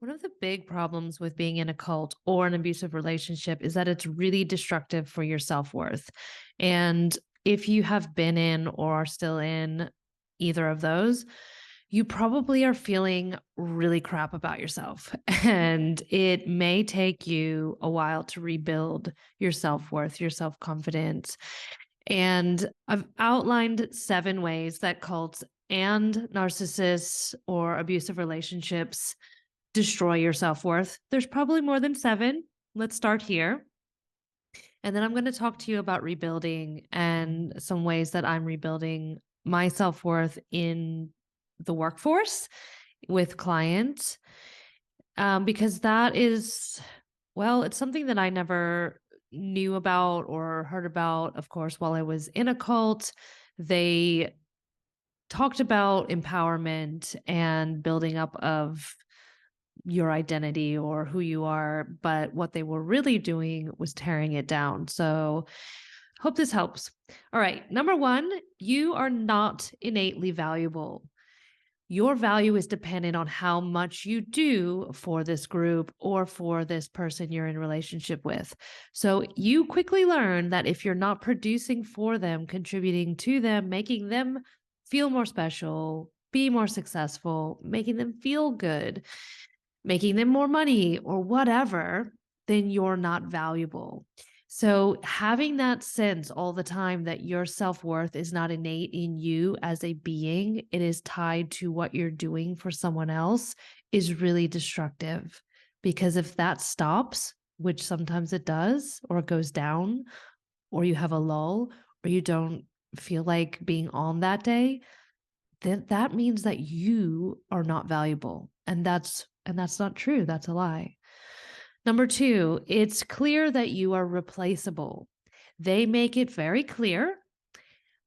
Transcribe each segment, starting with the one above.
One of the big problems with being in a cult or an abusive relationship is that it's really destructive for your self worth. And if you have been in or are still in either of those, you probably are feeling really crap about yourself. And it may take you a while to rebuild your self worth, your self confidence. And I've outlined 7 ways that cults and narcissists or abusive relationships destroy your self-worth. There's probably more than 7. Let's start here. And then I'm going to talk to you about rebuilding and some ways that I'm rebuilding my self-worth in the workforce with clients. Because that is, well, it's something that I never knew about or heard about, of course, while I was in a cult. They talked about empowerment and building up of your identity or who you are, but what they were really doing was tearing it down. So, hope this helps. All right. Number 1, you are not innately valuable. Your value is dependent on how much you do for this group or for this person you're in relationship with. So, you quickly learn that if you're not producing for them, contributing to them, making them feel more special, be more successful, making them feel good, making them more money or whatever, then you're not valuable. So, having that sense all the time that your self worth is not innate in you as a being, it is tied to what you're doing for someone else is really destructive. Because if that stops, which sometimes it does, or it goes down, or you have a lull, or you don't feel like being on that day, then that means that you are not valuable. And that's not true. That's a lie. Number 2, it's clear that you are replaceable. They make it very clear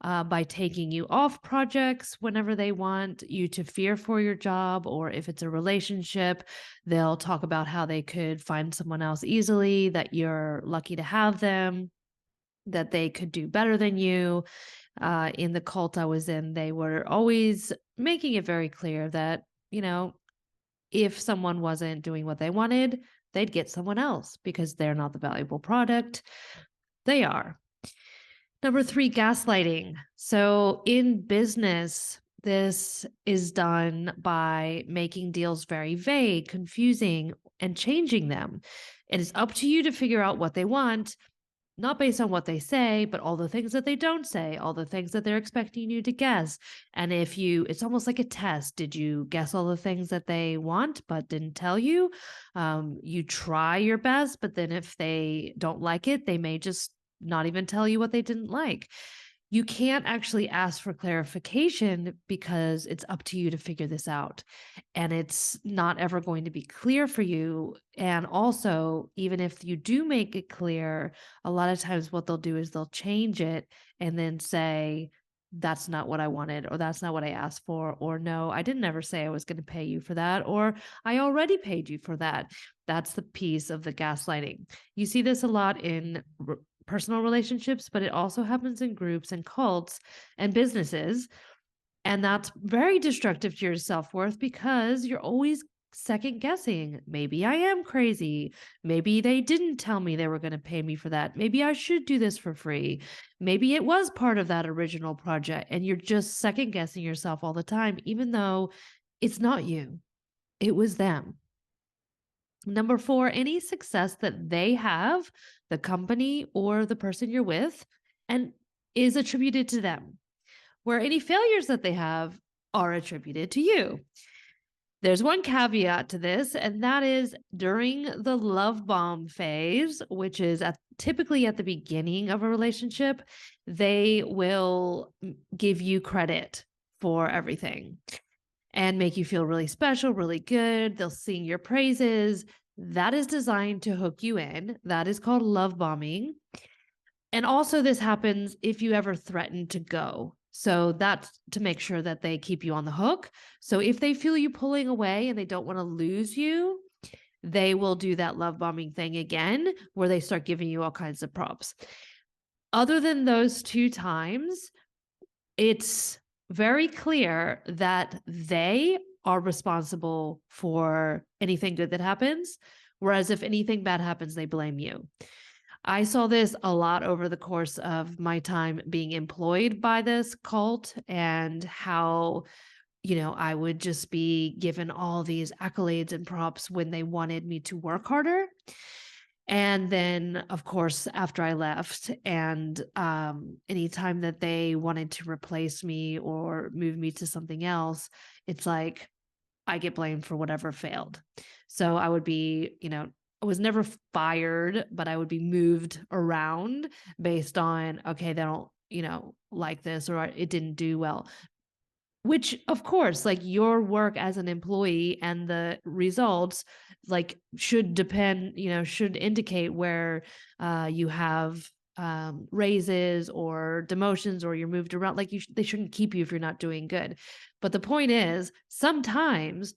by taking you off projects whenever they want you to fear for your job, or if it's a relationship, they'll talk about how they could find someone else easily, that you're lucky to have them, that they could do better than you. In the cult I was in, they were always making it very clear that, if someone wasn't doing what they wanted, they'd get someone else because they're not the valuable product. They are. Number 3, gaslighting. So in business, this is done by making deals very vague, confusing, and changing them. It is up to you to figure out what they want, not based on what they say, but all the things that they don't say, all the things that they're expecting you to guess. And it's almost like a test. Did you guess all the things that they want, but didn't tell you? You try your best, but then if they don't like it, they may just not even tell you what they didn't like. You can't actually ask for clarification because it's up to you to figure this out. And it's not ever going to be clear for you. And also, even if you do make it clear, a lot of times what they'll do is they'll change it and then say, that's not what I wanted, or that's not what I asked for, or no, I didn't ever say I was going to pay you for that, or I already paid you for that. That's the piece of the gaslighting. You see this a lot in personal relationships, but it also happens in groups and cults and businesses. And that's very destructive to your self worth because you're always second guessing. Maybe I am crazy. Maybe they didn't tell me they were going to pay me for that. Maybe I should do this for free. Maybe it was part of that original project. And you're just second guessing yourself all the time, even though it's not you, it was them. Number 4, any success that they have, the company or the person you're with, and is attributed to them, where any failures that they have are attributed to you. There's one caveat to this, and that is during the love bomb phase, which is typically at the beginning of a relationship, they will give you credit for everything and make you feel really special, really good. They'll sing your praises. That is designed to hook you in. That is called love bombing. And also, this happens if you ever threaten to go. So that's to make sure that they keep you on the hook. So if they feel you pulling away and they don't want to lose you, they will do that love bombing thing again, where they start giving you all kinds of props. Other than those 2 times, it's very clear that they are responsible for anything good that happens. Whereas if anything bad happens, they blame you. I saw this a lot over the course of my time being employed by this cult, and how, I would just be given all these accolades and props when they wanted me to work harder. And then, of course, after I left, and anytime that they wanted to replace me or move me to something else, it's like I get blamed for whatever failed. So I would be, I was never fired, but I would be moved around based on, okay, they don't, like this, or it didn't do well. Which, of course, like, your work as an employee and the results, like, should depend, should indicate where you have raises or demotions, or you're moved around. Like, they shouldn't keep you if you're not doing good. But the point is, sometimes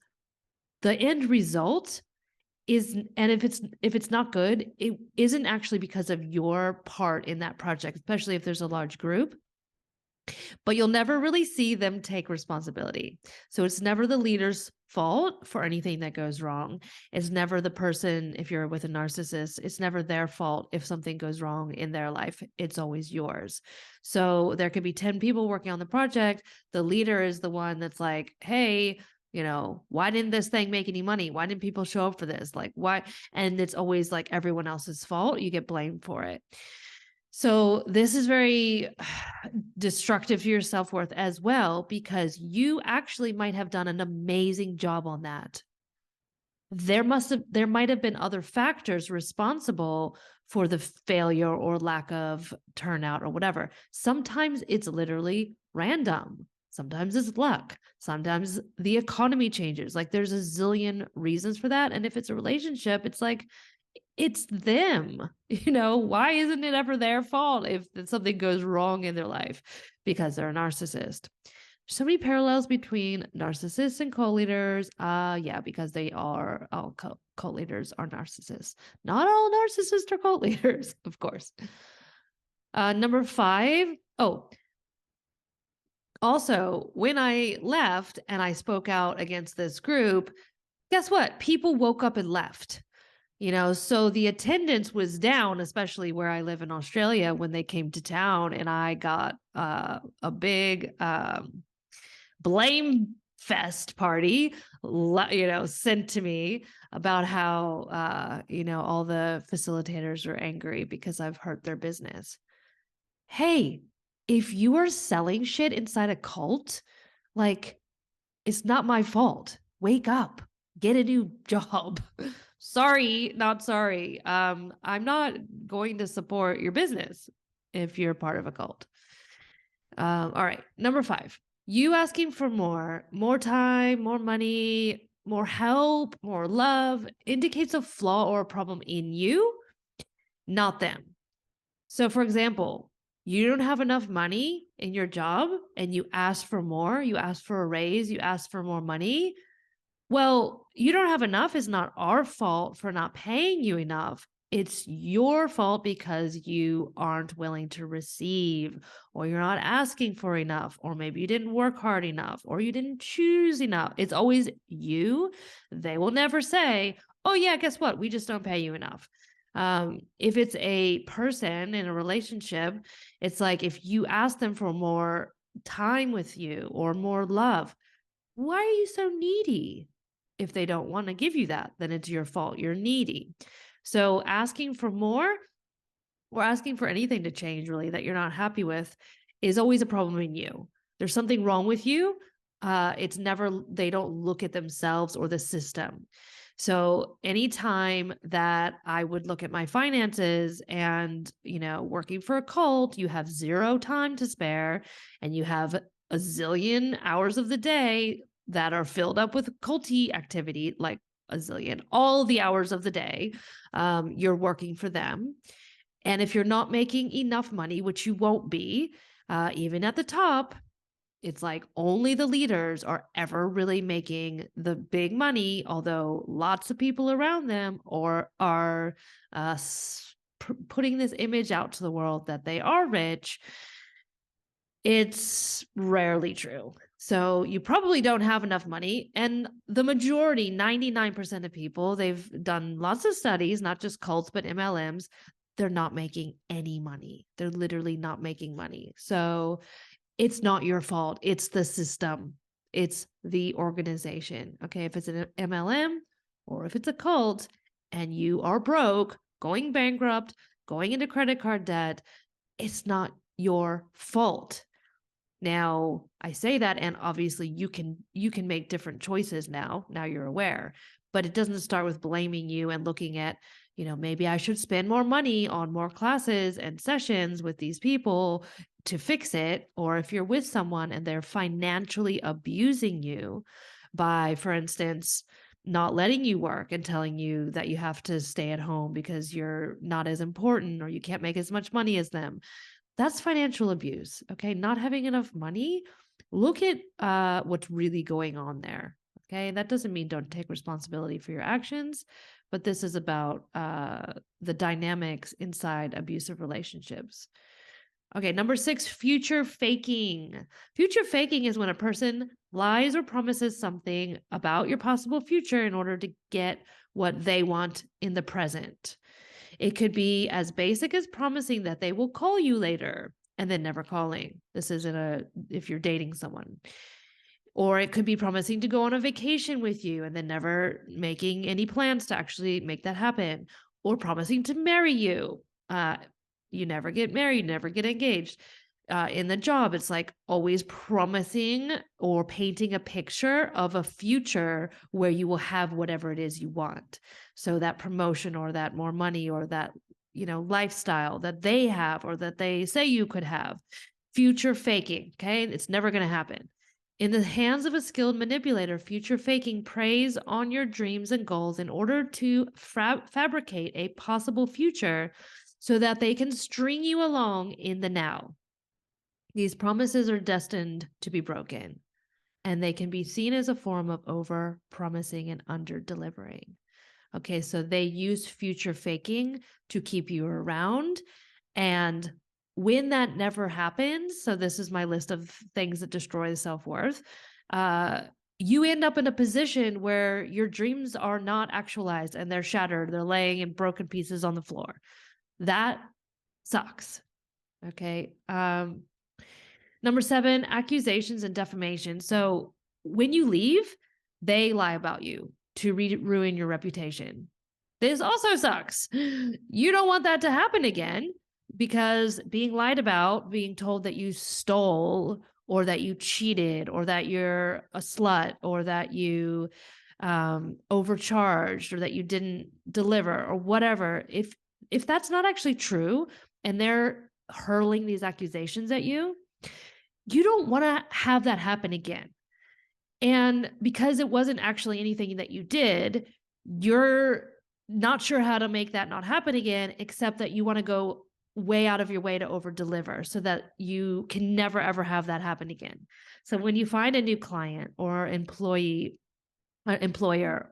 the end result is, and if it's not good, it isn't actually because of your part in that project, especially if there's a large group. But you'll never really see them take responsibility. So it's never the leader's fault for anything that goes wrong. It's never the person, if you're with a narcissist, it's never their fault if something goes wrong in their life. It's always yours. So there could be 10 people working on the project. The leader is the one that's like, hey, why didn't this thing make any money? Why didn't people show up for this? Like, why? And it's always like everyone else's fault. You get blamed for it. So this is very destructive to your self-worth as well, because you actually might have done an amazing job on that. There might have been other factors responsible for the failure or lack of turnout or whatever. Sometimes it's literally random. Sometimes it's luck. Sometimes the economy changes. Like, there's a zillion reasons for that. And if it's a relationship, it's like, it's them. Why isn't it ever their fault if something goes wrong in their life? Because they're a narcissist. So many parallels between narcissists and cult leaders. Yeah, because all cult leaders are narcissists. Not all narcissists are cult leaders, of course. Number 5. Oh, also, when I left and I spoke out against this group, guess what? People woke up and left. So the attendance was down, especially where I live in Australia, when they came to town, and I got a big blame fest party, sent to me about how, all the facilitators are angry because I've hurt their business. Hey, if you are selling shit inside a cult, like, it's not my fault. Wake up, get a new job. Sorry, not sorry. I'm not going to support your business if you're part of a cult. All right. Number 5, you asking for more time, more money, more help, more love indicates a flaw or a problem in you, not them. So, for example, you don't have enough money in your job and you ask for more, you ask for a raise, you ask for more money. Well, you don't have enough is not our fault for not paying you enough. It's your fault because you aren't willing to receive, or you're not asking for enough, or maybe you didn't work hard enough, or you didn't choose enough. It's always you. They will never say, oh yeah, guess what? We just don't pay you enough. If it's a person in a relationship, it's like, if you ask them for more time with you or more love, why are you so needy? If they don't want to give you that, then it's your fault. You're needy. So asking for more, or asking for anything to change, really, that you're not happy with, is always a problem in you. There's something wrong with you. It's never, they don't look at themselves or the system. So anytime that I would look at my finances and, working for a cult, you have 0 time to spare, and you have a zillion hours of the day that are filled up with culty activity, like a zillion, all the hours of the day, you're working for them. And if you're not making enough money, which you won't be, even at the top, it's like only the leaders are ever really making the big money, although lots of people around them are putting this image out to the world that they are rich. It's rarely true. So you probably don't have enough money. And the majority, 99% of people, they've done lots of studies, not just cults, but MLMs, they're not making any money. They're literally not making money. So it's not your fault. It's the system. It's the organization. Okay. If it's an MLM or if it's a cult and you are broke, going bankrupt, going into credit card debt, it's not your fault. Now, I say that, and obviously you can make different choices now. Now you're aware, but it doesn't start with blaming you and looking at, maybe I should spend more money on more classes and sessions with these people to fix it. Or if you're with someone and they're financially abusing you by, for instance, not letting you work and telling you that you have to stay at home because you're not as important or you can't make as much money as them. That's financial abuse. Okay. Not having enough money. Look at what's really going on there. Okay. That doesn't mean don't take responsibility for your actions, but this is about the dynamics inside abusive relationships. Okay. Number 6, future faking. Future faking is when a person lies or promises something about your possible future in order to get what they want in the present. It could be as basic as promising that they will call you later and then never calling. This isn't if you're dating someone. Or it could be promising to go on a vacation with you and then never making any plans to actually make that happen. Or promising to marry you. You never get married, never get engaged. In the job, it's like always promising or painting a picture of a future where you will have whatever it is you want. So that promotion or that more money or that, lifestyle that they have or that they say you could have. Future faking, okay? It's never going to happen. In the hands of a skilled manipulator, future faking preys on your dreams and goals in order to fabricate a possible future so that they can string you along in the now. These promises are destined to be broken, and they can be seen as a form of over promising and under delivering. Okay, so they use future faking to keep you around. And when that never happens, so this is my list of things that destroy the self-worth, you end up in a position where your dreams are not actualized and they're shattered. They're laying in broken pieces on the floor. That sucks. Okay. Number 7, accusations and defamation. So when you leave, they lie about you to ruin your reputation. This also sucks. You don't want that to happen again because being lied about, being told that you stole or that you cheated or that you're a slut or that you overcharged or that you didn't deliver or whatever, if that's not actually true and they're hurling these accusations at you, you don't want to have that happen again. And because it wasn't actually anything that you did, you're not sure how to make that not happen again, except that you want to go way out of your way to over deliver so that you can never, ever have that happen again. So when you find a new client or employer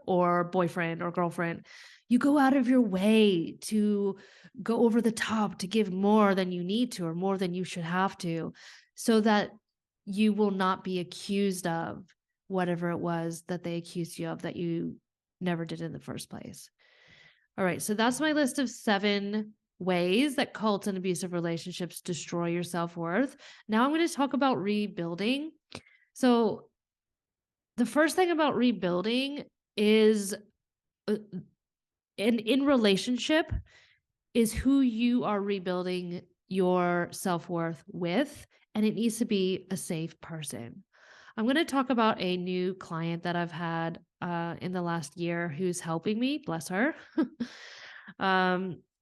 or boyfriend or girlfriend, you go out of your way to go over the top to give more than you need to or more than you should have to, so that you will not be accused of whatever it was that they accused you of that you never did in the first place. All right, so that's my list of 7 ways that cult and abusive relationships destroy your self-worth. Now I'm going to talk about rebuilding. So the first thing about rebuilding is in relationship is who you are rebuilding your self-worth with, and it needs to be a safe person. I'm going to talk about a new client that I've had in the last year who's helping me, bless her.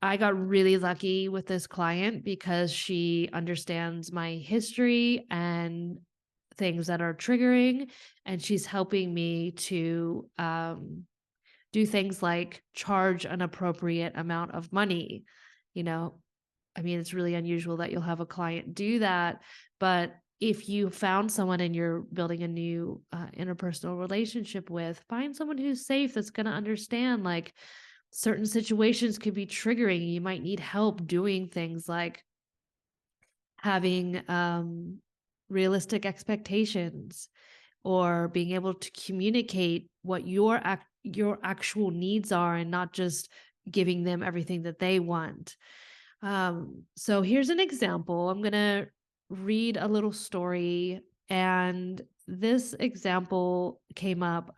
I got really lucky with this client because she understands my history and things that are triggering, and she's helping me to do things like charge an appropriate amount of money. I mean, it's really unusual that you'll have a client do that, but if you found someone and you're building a new interpersonal relationship with, find someone who's safe, that's going to understand like certain situations could be triggering. You might need help doing things like having realistic expectations, or being able to communicate what your actual needs are and not just giving them everything that they want. So here's an example. I'm going to read a little story, and this example came up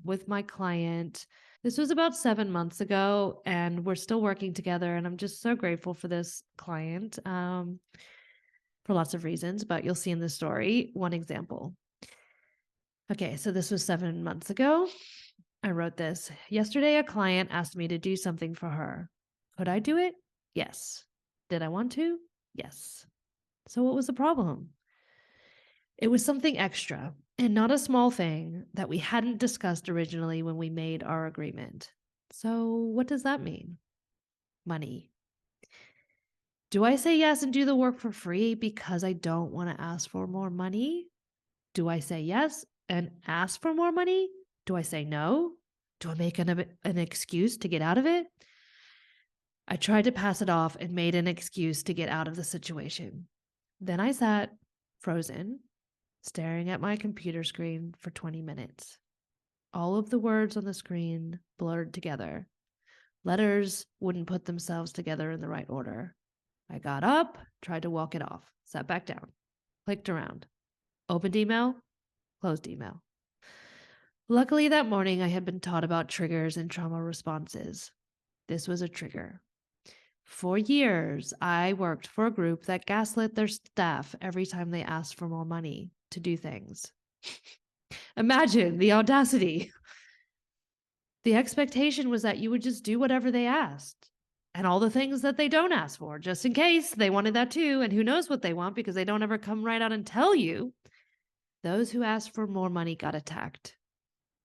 with my client. This was about 7 months ago, and we're still working together. And I'm just so grateful for this client for lots of reasons, but you'll see in the story one example. Okay, so this was 7 months ago. I wrote this. Yesterday, a client asked me to do something for her. Could I do it? Yes. Did I want to? Yes. So what was the problem? It was something extra and not a small thing that we hadn't discussed originally when we made our agreement. So what does that mean? Money. Do I say yes and do the work for free because I don't want to ask for more money? Do I say yes and ask for more money? Do I say no? Do I make an excuse to get out of it? I tried to pass it off and made an excuse to get out of the situation. Then I sat, frozen, staring at my computer screen for 20 minutes. All of the words on the screen blurred together. Letters wouldn't put themselves together in the right order. I got up, tried to walk it off, sat back down, clicked around, opened email, closed email. Luckily, that morning I had been taught about triggers and trauma responses. This was a trigger. For years, I worked for a group that gaslit their staff every time they asked for more money to do things. Imagine the audacity. The expectation was that you would just do whatever they asked and all the things that they don't ask for, just in case they wanted that too. And who knows what they want because they don't ever come right out and tell you. Those who asked for more money got attacked.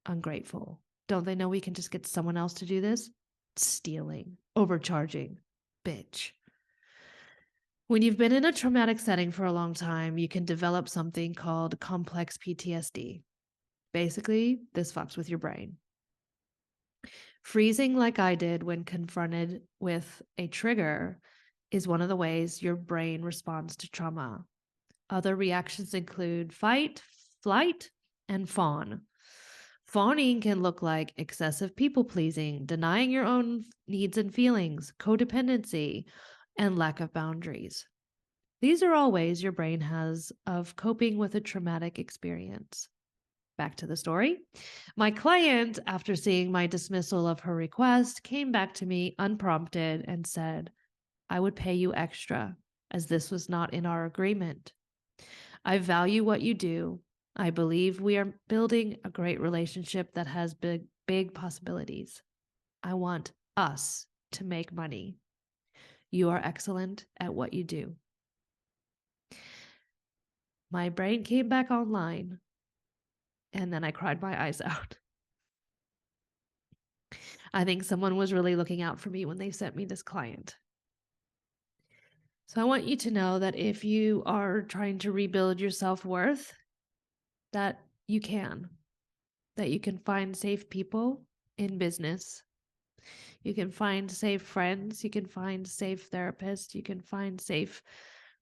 Ungrateful. Don't they know we can just get someone else to do this? Stealing, overcharging, bitch. When you've been in a traumatic setting for a long time, you can develop something called complex PTSD. Basically, this fucks with your brain. Freezing like I did when confronted with a trigger is one of the ways your brain responds to trauma. Other reactions include fight, flight, and fawn. Fawning can look like excessive people-pleasing, denying your own needs and feelings, codependency, and lack of boundaries. These are all ways your brain has of coping with a traumatic experience. Back to the story. My client, after seeing my dismissal of her request, came back to me unprompted and said, I would pay you extra, as this was not in our agreement. I value what you do. I believe we are building a great relationship that has big possibilities. I want us to make money. You are excellent at what you do. My brain came back online, and then I cried my eyes out. I think someone was really looking out for me when they sent me this client. So I want you to know that if you are trying to rebuild your self-worth, that you can find safe people in business. You can find safe friends. You can find safe therapists. You can find safe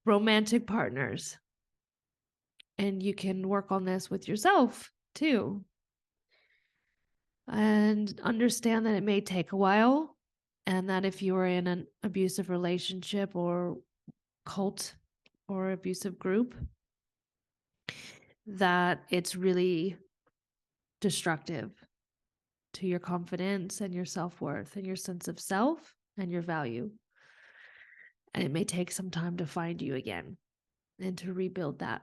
romantic partners. And you can work on this with yourself too. And understand that it may take a while, and that if you are in an abusive relationship or cult or abusive group, that it's really destructive to your confidence and your self-worth and your sense of self and your value. And it may take some time to find you again and to rebuild that.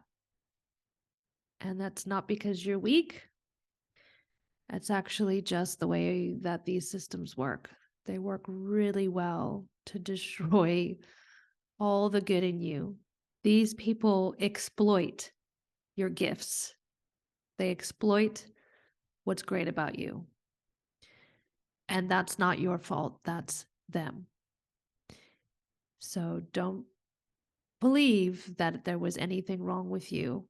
And that's not because you're weak. That's actually just the way that these systems work. They work really well to destroy all the good in you. These people exploit your gifts. They exploit what's great about you. And that's not your fault. That's them. So don't believe that there was anything wrong with you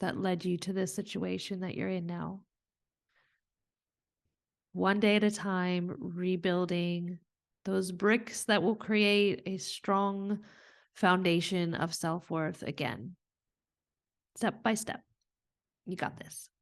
that led you to this situation that you're in now. One day at a time, rebuilding those bricks that will create a strong foundation of self-worth again. step by step. You got this.